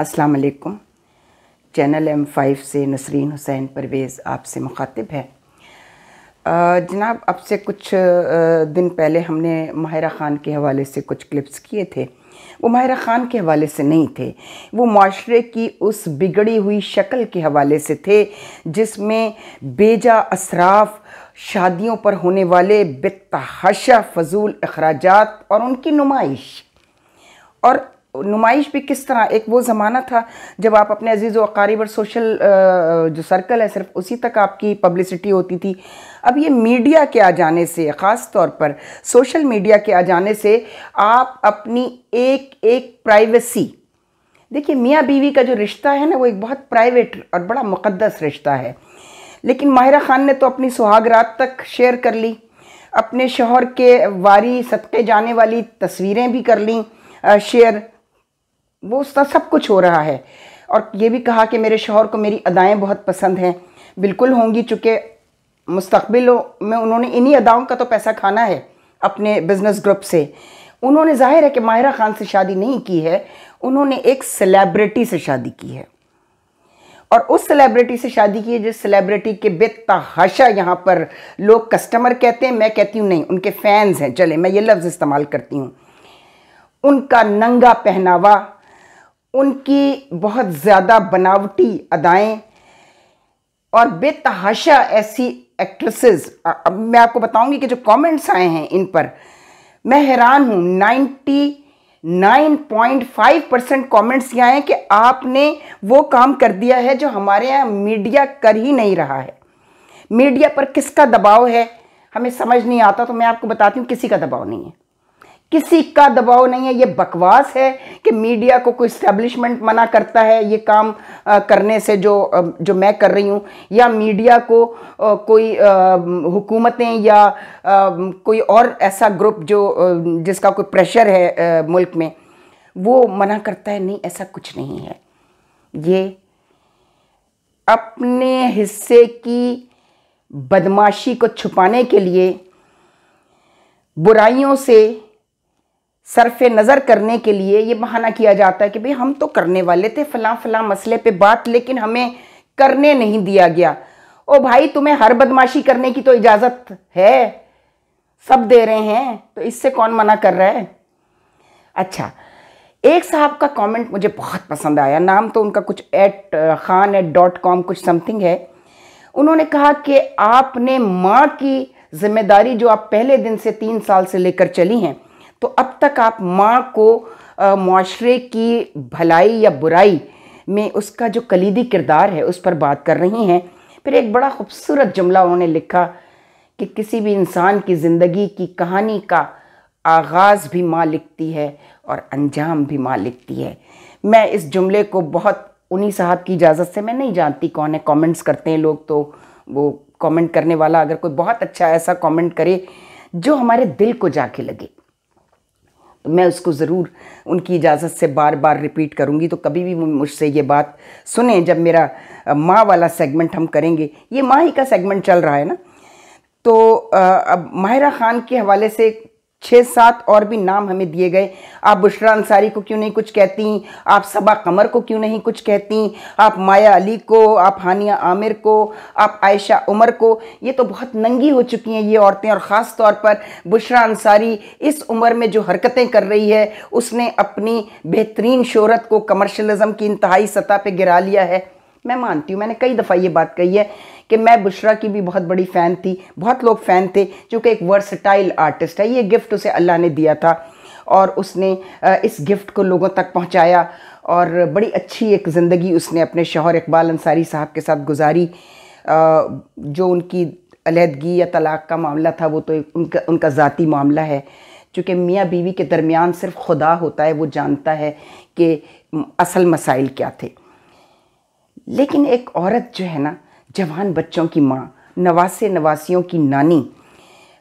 अस्सलाम वालेकुम। Channel M5 से नसरीन हुसैन परवेज़ आपसे मुखातिब है। जनाब, अब से कुछ दिन पहले हमने माहिरा ख़ान के हवाले से कुछ क्लिप्स किए थे। वो माहिरा ख़ान के हवाले से नहीं थे, वो माशरे की उस बिगड़ी हुई शक्ल के हवाले से थे जिसमें बेजा असराफ, शादियों पर होने वाले बेतहाशा फजूल अखराजात और उनकी नुमाइश भी किस तरह। एक वो ज़माना था जब आप अपने अजीज़ व अकारीब और सोशल जो सर्कल है सिर्फ उसी तक आपकी पब्लिसिटी होती थी। अब ये मीडिया के आ जाने से, ख़ास तौर पर सोशल मीडिया के आ जाने से, आप अपनी एक एक प्राइवेसी, देखिए मियाँ बीवी का जो रिश्ता है ना, वो एक बहुत प्राइवेट और बड़ा मुक़द्दस रिश्ता है। लेकिन माहिरा ख़ान ने तो अपनी सुहाग रात तक शेयर कर ली, अपने शौहर के वारी सदक़े जाने वाली तस्वीरें भी कर ली शेयर। वो सब कुछ हो रहा है और ये भी कहा कि मेरे शौहर को मेरी अदाएँ बहुत पसंद हैं। बिल्कुल होंगी, चूँकि मुस्तक़बिल में उन्होंने इन्हीं अदाओं का तो पैसा खाना है अपने बिज़नेस ग्रुप से। उन्होंने ज़ाहिर है कि माहिरा ख़ान से शादी नहीं की है, उन्होंने एक सेलिब्रिटी से शादी की है और उस सेलिब्रिटी से शादी की है जिस सेलिब्रिटी के बेतहाशा यहाँ पर लोग कस्टमर कहते हैं, मैं कहती हूँ नहीं, उनके फैंस हैं, चले मैं ये लफ्ज़ इस्तेमाल करती हूँ। उनका नंगा पहनावा, उनकी बहुत ज़्यादा बनावटी अदाएँ और बेतहाशा ऐसी एक्ट्रेसेस। अब मैं आपको बताऊंगी कि जो कमेंट्स आए हैं इन पर, मैं हैरान हूँ। 99.5% कमेंट्स ये आए हैं कि आपने वो काम कर दिया है जो हमारे यहाँ मीडिया कर ही नहीं रहा है। मीडिया पर किसका दबाव है हमें समझ नहीं आता, तो मैं आपको बताती हूँ किसी का दबाव नहीं है, किसी का दबाव नहीं है। ये बकवास है कि मीडिया को कोई इस्टेब्लिशमेंट मना करता है ये काम करने से जो मैं कर रही हूँ, या मीडिया को कोई हुकूमतें या कोई और ऐसा ग्रुप जिसका कोई प्रेशर है मुल्क में, वो मना करता है। नहीं, ऐसा कुछ नहीं है। ये अपने हिस्से की बदमाशी को छुपाने के लिए, बुराइयों से सरफ़े नज़र करने के लिए ये बहाना किया जाता है कि भाई हम तो करने वाले थे फ़लाँ फ़लाँ मसले पे बात, लेकिन हमें करने नहीं दिया गया। ओ भाई, तुम्हें हर बदमाशी करने की तो इजाज़त है, सब दे रहे हैं, तो इससे कौन मना कर रहा है। अच्छा, एक साहब का कमेंट मुझे बहुत पसंद आया, नाम तो उनका कुछ @khan@.com कुछ समथिंग है। उन्होंने कहा कि आपने माँ की जिम्मेदारी जो आप पहले दिन से 3 साल से लेकर चली हैं, तो अब तक आप माँ को माशरे की भलाई या बुराई में उसका जो कलीदी किरदार है उस पर बात कर रही हैं। फिर एक बड़ा खूबसूरत जुमला उन्होंने लिखा कि किसी भी इंसान की ज़िंदगी की कहानी का आगाज़ भी माँ लिखती है और अंजाम भी माँ लिखती है। मैं इस जुमले को बहुत, उन्हीं साहब की इजाज़त से, मैं नहीं जानती कौन है, कमेंट्स करते हैं लोग, तो वो कमेंट करने वाला अगर कोई बहुत अच्छा ऐसा कमेंट करे जो हमारे दिल को जाके लगे, तो मैं उसको ज़रूर उनकी इजाज़त से बार बार रिपीट करूँगी। तो कभी भी मुझसे ये बात सुने, जब मेरा माँ वाला सेगमेंट हम करेंगे, ये माँ ही का सेगमेंट चल रहा है ना, तो अब माहिरा ख़ान के हवाले से 6-7 और भी नाम हमें दिए गए। आप बुशरा अंसारी को क्यों नहीं कुछ कहती, आप सबा कमर को क्यों नहीं कुछ कहती, आप माया अली को, आप हानिया आमिर को, आप आयशा उमर को। ये तो बहुत नंगी हो चुकी हैं ये औरतें, और ख़ास तौर पर बुशरा अंसारी इस उम्र में जो हरकतें कर रही है, उसने अपनी बेहतरीन शोहरत को कमर्शलिज़म की इंतहाई सतह पर गिरा लिया है। मैं मानती हूँ, मैंने कई दफ़ा ये बात कही है कि मैं बुशरा की भी बहुत बड़ी फ़ैन थी, बहुत लोग फ़ैन थे, क्योंकि एक वर्सटाइल आर्टिस्ट है। ये गिफ्ट उसे अल्लाह ने दिया था और उसने इस गिफ्ट को लोगों तक पहुंचाया और बड़ी अच्छी एक ज़िंदगी उसने अपने शौहर इकबाल अंसारी साहब के साथ गुजारी। जो उनकी अलहदगी या तलाक़ का मामला था, वो तो उनका ज़ाती मामला है। चूँकि मियाँ बीवी के दरमियान सिर्फ खुदा होता है, वो जानता है कि असल मसाइल क्या थे। लेकिन एक औरत जो है ना, जवान बच्चों की माँ, नवासे नवासियों की नानी,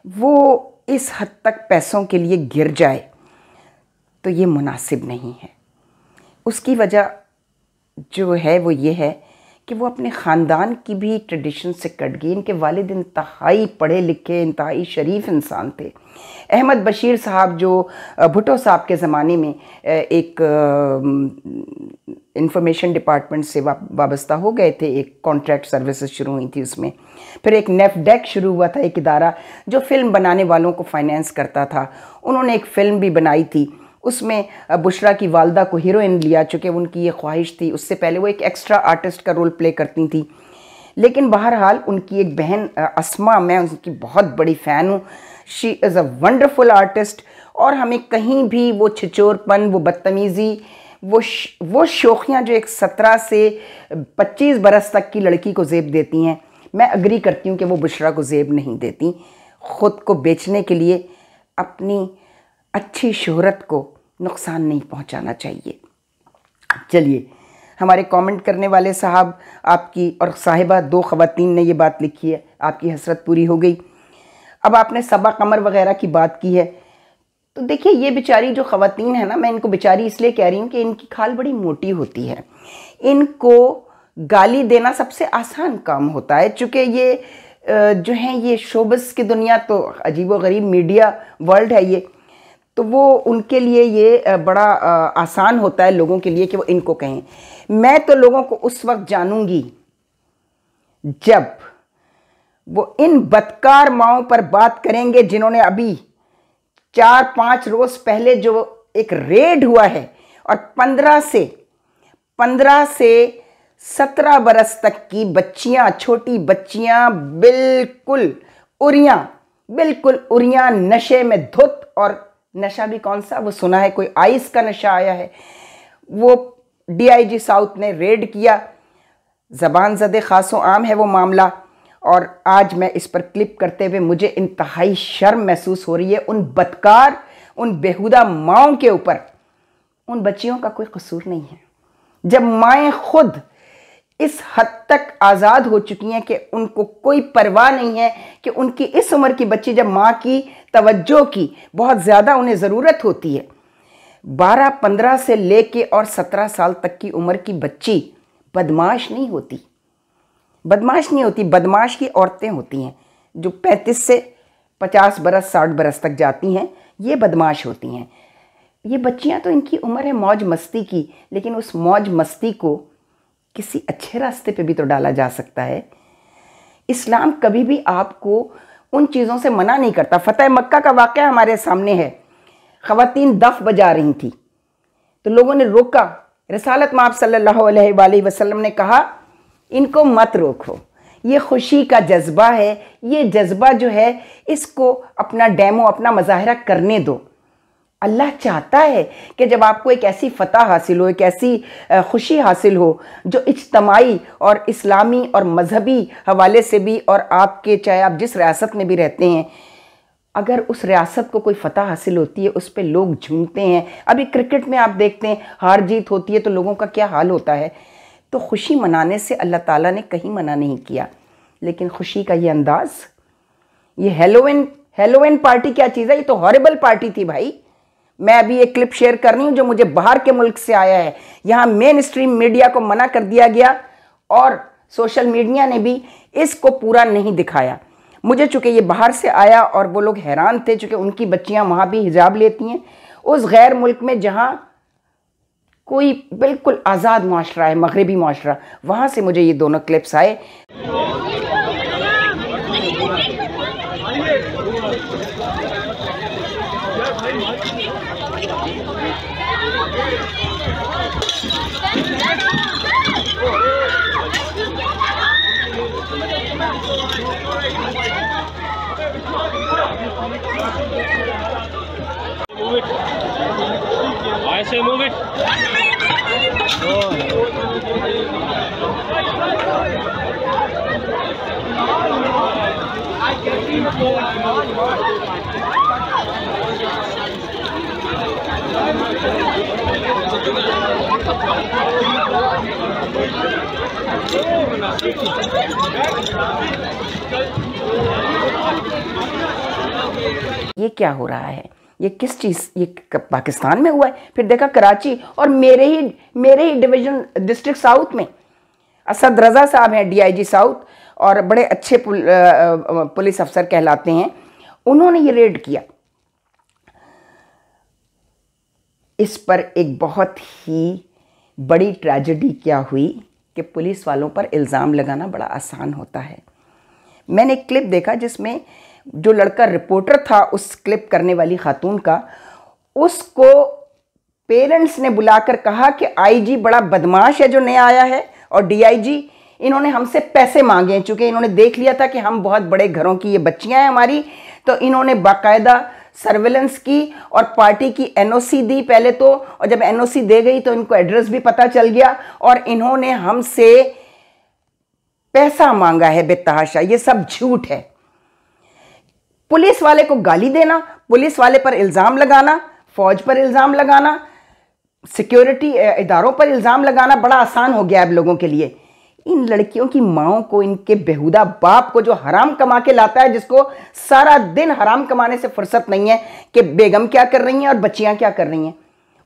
वो इस हद तक पैसों के लिए गिर जाए तो ये मुनासिब नहीं है। उसकी वजह जो है वो ये है कि वो अपने ख़ानदान की भी ट्रेडिशन से कट गई। इनके वालिद इंतहाई पढ़े लिखे, इंतहाई शरीफ इंसान थे। अहमद बशीर साहब जो भुट्टो साहब के ज़माने में एक इंफॉर्मेशन डिपार्टमेंट से वाबस्ता हो गए थे, एक कॉन्ट्रैक्ट सर्विसेज शुरू हुई थी उसमें। फिर एक नेफडेक शुरू हुआ था, एक इदारा जो फ़िल्म बनाने वालों को फाइनेंस करता था। उन्होंने एक फ़िल्म भी बनाई थी, उसमें बुशरा की वालदा को हीरोइन लिया, चूँकि उनकी ये ख्वाहिश थी। उससे पहले वो एक एक्स्ट्रा आर्टिस्ट का रोल प्ले करती थी। लेकिन बहरहाल उनकी एक बहन अस्मा, मैं उनकी बहुत बड़ी फ़ैन हूँ। She is a wonderful artist. और हमें कहीं भी वो छिचोरपन, वो बदतमीज़ी, वो शोखियाँ जो एक 17 से 25 बरस तक की लड़की को ज़ेब देती हैं, मैं अग्री करती हूँ कि वो बुशरा को ज़ेब नहीं देती। ख़ुद को बेचने के लिए अपनी अच्छी शोहरत को नुकसान नहीं पहुंचाना चाहिए। चलिए, हमारे कमेंट करने वाले साहब आपकी और साहिबा, 2 ख़वातीन ने ये बात लिखी है, आपकी हसरत पूरी हो गई। अब आपने सबा कमर वगैरह की बात की है, तो देखिए ये बेचारी जो ख़वातीन है ना, मैं इनको बेचारी इसलिए कह रही हूँ कि इनकी खाल बड़ी मोटी होती है। इनको गाली देना सबसे आसान काम होता है, चूँकि ये जो हैं ये शोबस की दुनिया तो अजीब व गरीब मीडिया वर्ल्ड है ये, तो वो उनके लिए ये बड़ा आसान होता है लोगों के लिए कि वो इनको कहें। मैं तो लोगों को उस वक्त जानूंगी जब वो इन बदकार माओं पर बात करेंगे जिन्होंने अभी 4-5 रोज पहले जो एक रेड हुआ है और 15 से 17 बरस तक की बच्चियां, छोटी बच्चियां बिल्कुल उरियां नशे में धुत, और नशा भी कौन सा, वो सुना है कोई आइस का नशा आया है, वो DIG साउथ ने रेड किया। ज़बान ज़दे ख़ासो आम है वो मामला। और आज मैं इस पर क्लिप करते हुए मुझे इंतहाई शर्म महसूस हो रही है उन बदकार, उन बेहुदा माओं के ऊपर। उन बच्चियों का कोई कसूर नहीं है। जब माएँ खुद इस हद तक आज़ाद हो चुकी हैं कि उनको कोई परवाह नहीं है कि उनकी इस उम्र की बच्ची, जब माँ की तवज्जो की बहुत ज़्यादा उन्हें ज़रूरत होती है, 12-15 से लेके और 17 साल तक की उम्र की बच्ची बदमाश नहीं होती। बदमाश की औरतें होती हैं जो 35 से 50 बरस 60 बरस तक जाती हैं, ये बदमाश होती हैं। ये बच्चियां तो इनकी उम्र है मौज मस्ती की, लेकिन उस मौज मस्ती को किसी अच्छे रास्ते पे भी तो डाला जा सकता है। इस्लाम कभी भी आपको उन चीज़ों से मना नहीं करता। फतेह मक्का का वाक़या हमारे सामने है। ख़वातीन दफ बजा रही थी तो लोगों ने रोका। रसालत माब सल्लल्लाहु अलैहि वसल्लम ने कहा, इनको मत रोको, ये खुशी का जज्बा है, ये जज्बा जो है इसको अपना डेमो, अपना मज़ाहिरा करने दो। अल्लाह चाहता है कि जब आपको एक ऐसी फ़तह हासिल हो, एक ऐसी खुशी हासिल हो जो इज्तमाई और इस्लामी और मजहबी हवाले से भी, और आपके चाहे आप जिस रियासत में भी रहते हैं, अगर उस रियासत को कोई फ़तह हासिल होती है उस पर लोग झूमते हैं। अभी क्रिकेट में आप देखते हैं हार जीत होती है तो लोगों का क्या हाल होता है। तो खुशी मनाने से अल्लाह ताला ने कहीं मना नहीं किया, लेकिन खुशी का ये अंदाज़, ये हेलोविन पार्टी क्या चीज़ है, ये तो हॉरिबल पार्टी थी भाई। मैं अभी एक क्लिप शेयर कर रही हूँ जो मुझे बाहर के मुल्क से आया है। यहाँ मेन स्ट्रीम मीडिया को मना कर दिया गया और सोशल मीडिया ने भी इसको पूरा नहीं दिखाया। मुझे चूँकि ये बाहर से आया और वो लोग हैरान थे, चूँकि उनकी बच्चियाँ वहाँ भी हिजाब लेती हैं, उस गैर मुल्क में जहाँ कोई बिल्कुल आज़ाद माशरा है, मगरबी माशरा, वहाँ से मुझे ये दोनों क्लिप्स आए। I say move it. ये क्या हो रहा है? ये किस चीज़, ये पाकिस्तान में हुआ है, फिर देखा कराची और मेरे ही डिवीज़न डिस्ट्रिक्ट साउथ में। असद रजा साहब हैं डीआईजी साउथ और बड़े अच्छे पुलिस अफसर कहलाते हैं, उन्होंने ये रेड किया। इस पर एक बहुत ही बड़ी ट्रेजेडी क्या हुई कि पुलिस वालों पर इल्ज़ाम लगाना बड़ा आसान होता है। मैंने एक क्लिप देखा जिसमें जो लड़का रिपोर्टर था उस क्लिप करने वाली खातून का, उसको पेरेंट्स ने बुलाकर कहा कि आईजी बड़ा बदमाश है जो नया आया है, और डीआईजी इन्होंने हमसे पैसे मांगे हैं, चूँकि इन्होंने देख लिया था कि हम बहुत बड़े घरों की ये बच्चियां हैं हमारी, तो इन्होंने बाकायदा सर्वेलेंस की और पार्टी की एनओसी दी पहले तो, और जब एनओसी दे गई तो इनको एड्रेस भी पता चल गया और इन्होंने हमसे पैसा मांगा है बेतहाशा। ये सब झूठ है। पुलिस वाले को गाली देना, पुलिस वाले पर इल्ज़ाम लगाना, फौज पर इल्ज़ाम लगाना, सिक्योरिटी इदारों पर इल्ज़ाम लगाना बड़ा आसान हो गया अब लोगों के लिए। इन लड़कियों की माओं को, इनके बेहुदा बाप को जो हराम कमा के लाता है, जिसको सारा दिन हराम कमाने से फुर्सत नहीं है कि बेगम क्या कर रही हैं और बच्चियां क्या कर रही हैं,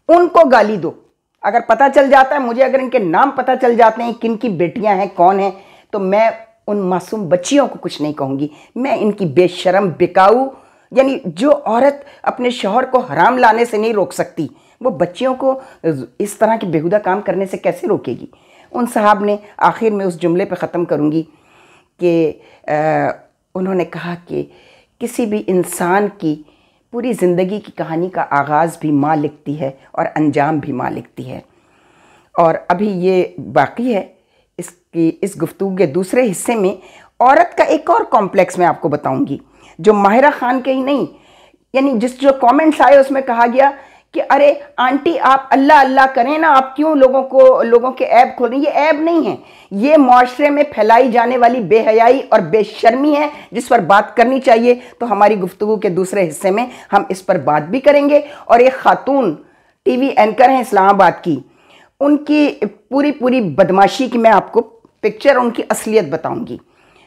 उनको गाली दो। अगर पता चल जाता है मुझे, अगर इनके नाम पता चल जाते हैं किन की बेटियां हैं, कौन हैं, तो मैं उन मासूम बच्चियों को कुछ नहीं कहूँगी। मैं इनकी बेशरम बिकाऊ, यानी जो औरत अपने शौहर को हराम लाने से नहीं रोक सकती, वो बच्चियों को इस तरह के बेहुदा काम करने से कैसे रोकेगी। उन साहब ने आखिर में उस जुमले पे ख़त्म करूँगी कि उन्होंने कहा कि किसी भी इंसान की पूरी ज़िंदगी की कहानी का आगाज़ भी माँ लिखती है और अंजाम भी माँ लिखती है। और अभी ये बाकी है इस गुफ्तगू के दूसरे हिस्से में औरत का एक और कॉम्प्लेक्स मैं आपको बताऊंगी, जो माहिरा खान के ही नहीं, यानी जो कमेंट्स आए उसमें कहा गया कि अरे आंटी आप अल्लाह अल्लाह करें ना, आप क्यों लोगों के ऐब खोल रही हैं। ये ऐब नहीं है, ये माशरे में फैलाई जाने वाली बेहयाई और बेशर्मी है जिस पर बात करनी चाहिए। तो हमारी गुफ्तगू के दूसरे हिस्से में हम इस पर बात भी करेंगे। और एक खातून टीवी एंकर हैं इस्लामाबाद की, उनकी पूरी बदमाशी की मैं आपको पिक्चर, उनकी असलियत बताऊंगी।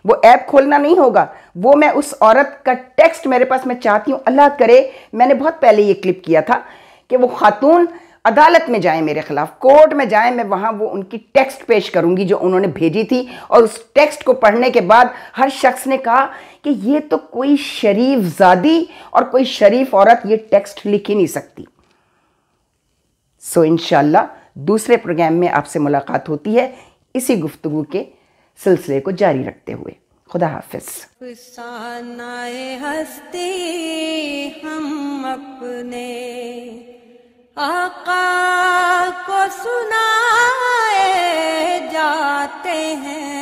वो ऐप खोलना नहीं होगा, वो मैं उस औरत का टेक्स्ट मेरे पास, मैं चाहती हूँ अल्लाह करे, मैंने बहुत पहले ये क्लिप किया था कि वो खातून अदालत में जाए, मेरे खिलाफ कोर्ट में जाए, मैं वहाँ वो उनकी टेक्स्ट पेश करूँगी जो उन्होंने भेजी थी। और उस टेक्स्ट को पढ़ने के बाद हर शख्स ने कहा कि ये तो कोई शरीफ ज़ादी और कोई शरीफ औरत ये टेक्स्ट लिख ही नहीं सकती। सो इंशाल्लाह दूसरे प्रोग्राम में आपसे मुलाकात होती है इसी गुफ्तगू के सिलसिले को जारी रखते हुए। खुदा हाफिज। अफसानाए हस्ती हम अपने आका को सुनाए जाते हैं।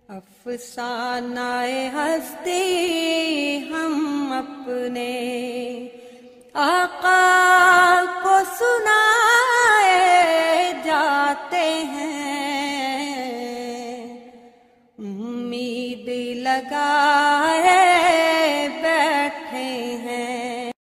अफसानाए हस्ती हम अपने आका को सुनाए जाते हैं। उम्मीद लगाए बैठे हैं